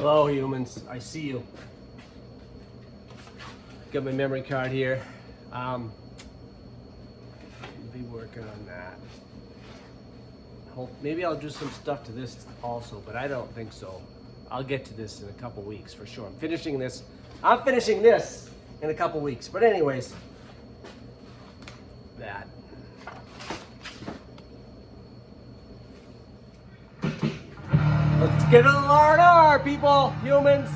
Hello, humans. I see you. Got my memory card here. I'll be working on that. Maybe I'll do some stuff to this also, but I don't think so. I'll get to this in a couple weeks for sure. I'm finishing this in a couple weeks. But anyways, that. Let's get a little R&R, people, humans.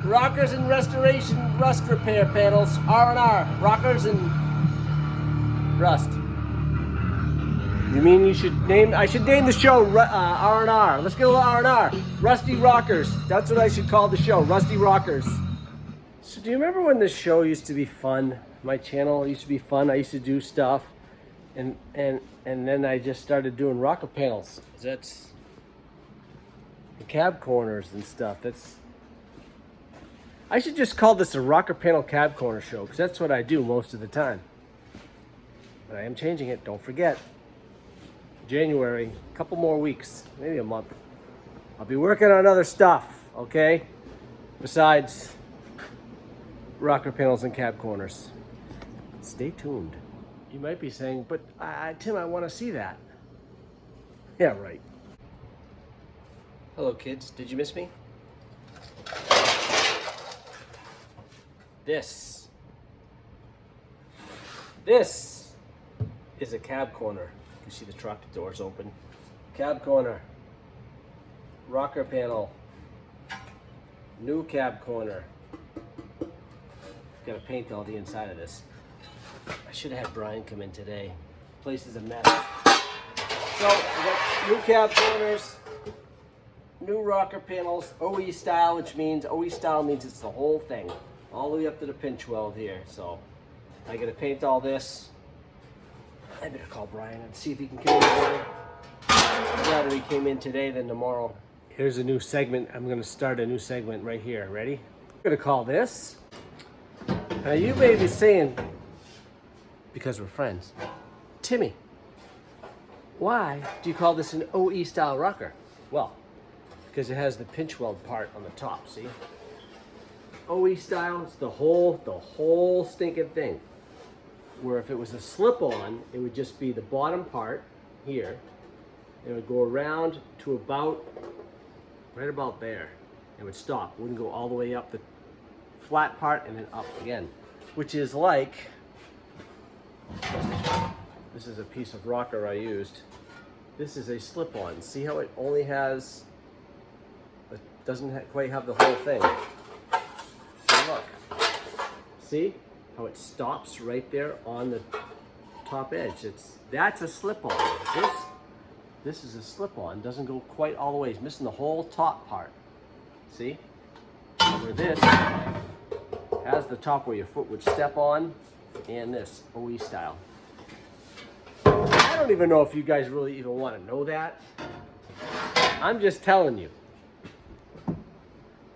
Rockers and restoration, rust repair panels, R&R, rockers and rust. You mean I should name the show R&R. Let's get a little R&R. Rusty Rockers. That's what I should call the show, Rusty Rockers. So do you remember when this show used to be fun? My channel used to be fun. I used to do stuff. And then I just started doing rocker panels. That's the cab corners and stuff. I should just call this a rocker panel cab corner show, because that's what I do most of the time. But I am changing it, don't forget. January, a couple more weeks, maybe a month. I'll be working on other stuff, okay? Besides rocker panels and cab corners. Stay tuned. You might be saying, but Tim, I want to see that. Yeah, right. Hello, kids. Did you miss me? This is a cab corner. You see the truck doors open. Cab corner. Rocker panel. New cab corner. Gotta paint all the inside of this. I should have had Brian come in today. Place is a mess. So, we got new cab corners. New rocker panels, OE style, which means OE style means it's the whole thing, all the way up to the pinch weld here. So I gotta paint all this. I better call Brian and see if he can come in today. I'd rather he came in today than tomorrow. Here's a new segment. I'm gonna start a new segment right here. Ready? I'm gonna call this. Now you may be saying, because we're friends, Timmy, why do you call this an OE style rocker? Well, because it has the pinch weld part on the top, see? OE style, it's the whole stinking thing. Where if it was a slip-on, it would just be the bottom part here. It would go around to right about there. It would stop. It wouldn't go all the way up the flat part and then up again. Which is like, this is a piece of rocker I used. This is a slip-on. See how it only has, it doesn't quite have the whole thing. So look, see how it stops right there on the top edge. That's a slip-on. This is a slip-on. Doesn't go quite all the way. It's missing the whole top part. See? Where this has the top where your foot would step on, and this OE style. I don't even know if you guys really even want to know that. I'm just telling you,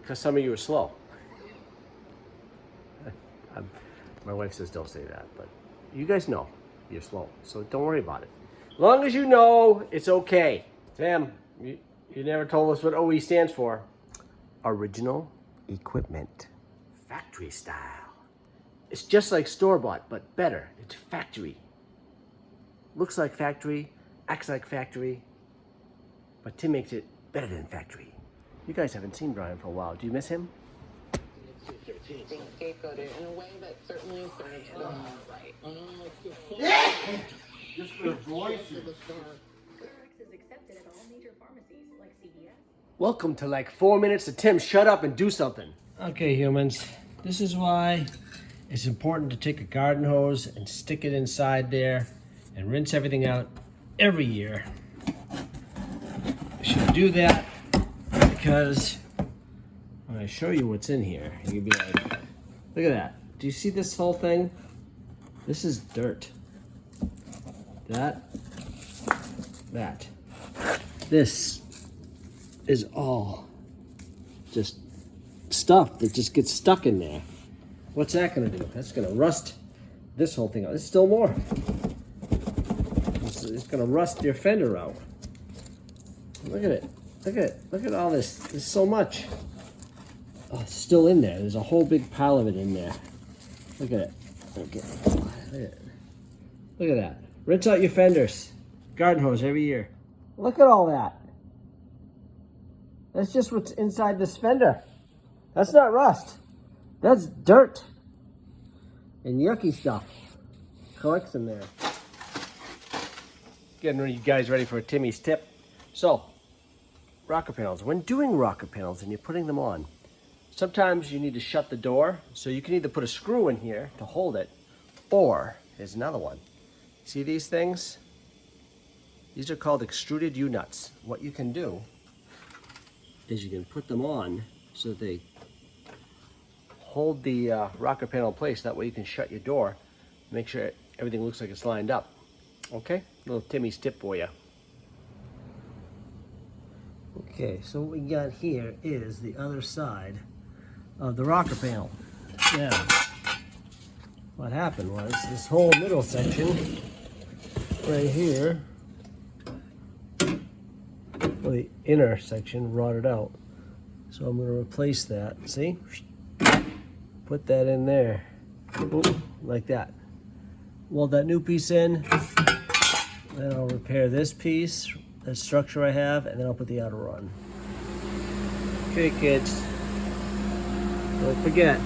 because some of you are slow. My wife says don't say that, but you guys know you're slow, so don't worry about it. As long as you know, it's okay. Tim, you never told us what OE stands for. Original equipment. Factory style. It's just like store-bought, but better. It's factory. Looks like factory, acts like factory, but Tim makes it better than factory. You guys haven't seen Brian for a while. Do you miss him? Being scapegoated in a way that certainly serves them right. Just for the voices. GoodRx is accepted at all major pharmacies like CVS. Welcome to like 4 minutes of Tim. Shut up and do something. Okay, humans. This is why it's important to take a garden hose and stick it inside there and rinse everything out every year. You should do that because when I show you what's in here, you'll be like, look at that. Do you see this whole thing? This is dirt. That. This is all just stuff that just gets stuck in there. What's that gonna do? That's gonna rust this whole thing out. There's still more. It's gonna rust your fender out. Look at it. Look at all this. There's so much. Oh, it's still in there. There's a whole big pile of it in there. Look at it. Okay. Look at that. Rinse out your fenders. Garden hose every year. Look at all that. That's just what's inside this fender. That's not rust. That's dirt. And yucky stuff. Collects in there. Getting you guys ready for Timmy's tip. So, rocker panels. When doing rocker panels and you're putting them on, sometimes you need to shut the door. So you can either put a screw in here to hold it, or here's another one. See these things? These are called extruded U-nuts. What you can do is you can put them on so that they hold the rocker panel in place. That way you can shut your door, make sure everything looks like it's lined up. Okay, little Timmy's tip for you. Okay, so what we got here is the other side of the rocker panel. Now, what happened was this whole middle section right here, well, the inner section rotted out. So I'm going to replace that. See? Put that in there. Boom, like that. Weld that new piece in. Then I'll repair this piece, that structure I have, and then I'll put the outer on. Okay, kids. Don't forget.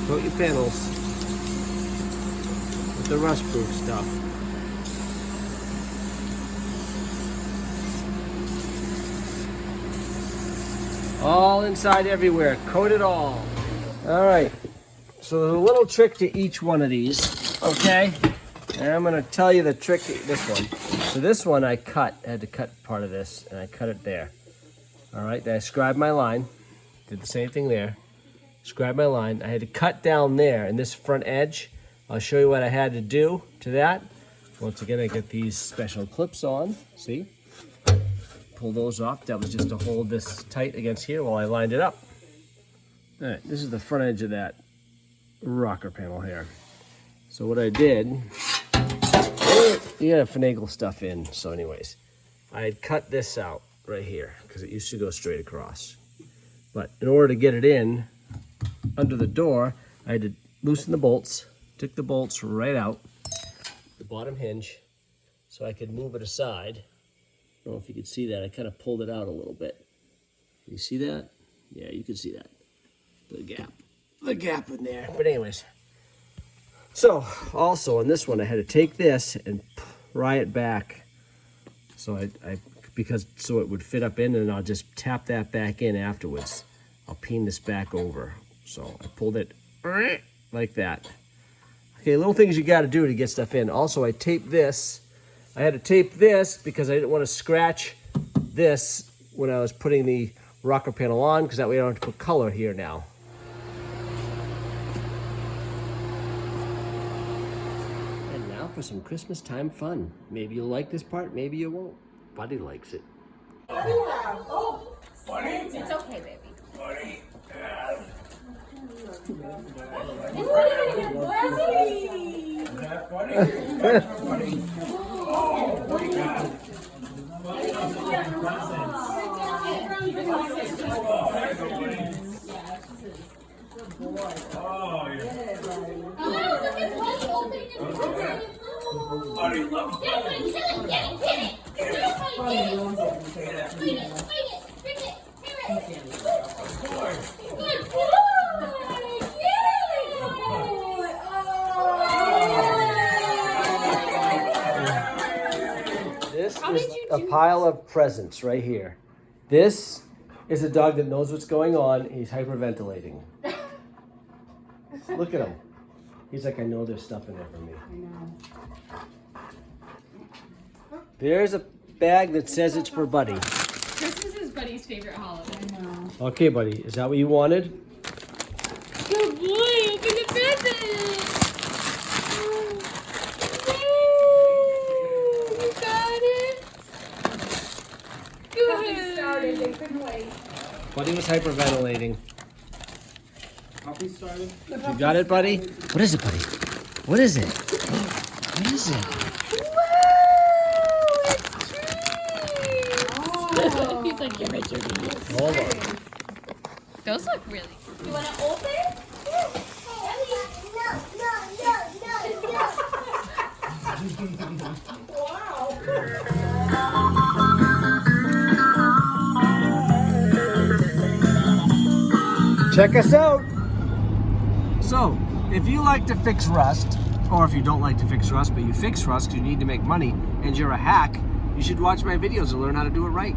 Coat your panels with the rust-proof stuff. All inside everywhere. Coat it all. All right. So there's a little trick to each one of these, okay? And I'm gonna tell you the trick to this one. So this one I had to cut part of this, and I cut it there. All right, then I scribed my line, did the same thing there. Scribed my line, I had to cut down there in this front edge. I'll show you what I had to do to that. Once again, I get these special clips on, see? Pull those off, that was just to hold this tight against here while I lined it up. All right, this is the front edge of that rocker panel here. So what I did, you gotta finagle stuff in. So anyways, I had cut this out right here because it used to go straight across. But in order to get it in under the door, I had to loosen the bolts, took the bolts right out, the bottom hinge, so I could move it aside. I don't know if you could see that. I kind of pulled it out a little bit. You see that? Yeah, you can see that. The gap in there. But anyways, so also on this one, I had to take this and pry it back. So so it would fit up in, and I'll just tap that back in afterwards. I'll peen this back over. So I pulled it like that. Okay, little things you got to do to get stuff in. Also, I taped this. I had to tape this because I didn't want to scratch this when I was putting the rocker panel on, because that way I don't have to put color here now. And now for some Christmas time fun. Maybe you'll like this part, maybe you won't. Buddy likes it. Oh, it's okay, baby. This is a pile of presents right here. This is a dog that knows what's going on. He's hyperventilating. Look at him. He's like, I know there's stuff in there for me. I know. There's a bag that says it's for Buddy. Christmas is Buddy's favorite holiday. I know. Okay, Buddy, is that what you wanted? Good boy, open the present. You got it. Good. Started, they couldn't wait. Buddy was hyperventilating. Puppy started? You got it, Buddy? What is it, Buddy? What is it? What is it? Whoa, Hold on. Those look really. You want to open? Check us out. So, if you like to fix rust, or if you don't like to fix rust, but you fix rust because you need to make money and you're a hack, you should watch my videos and learn how to do it right.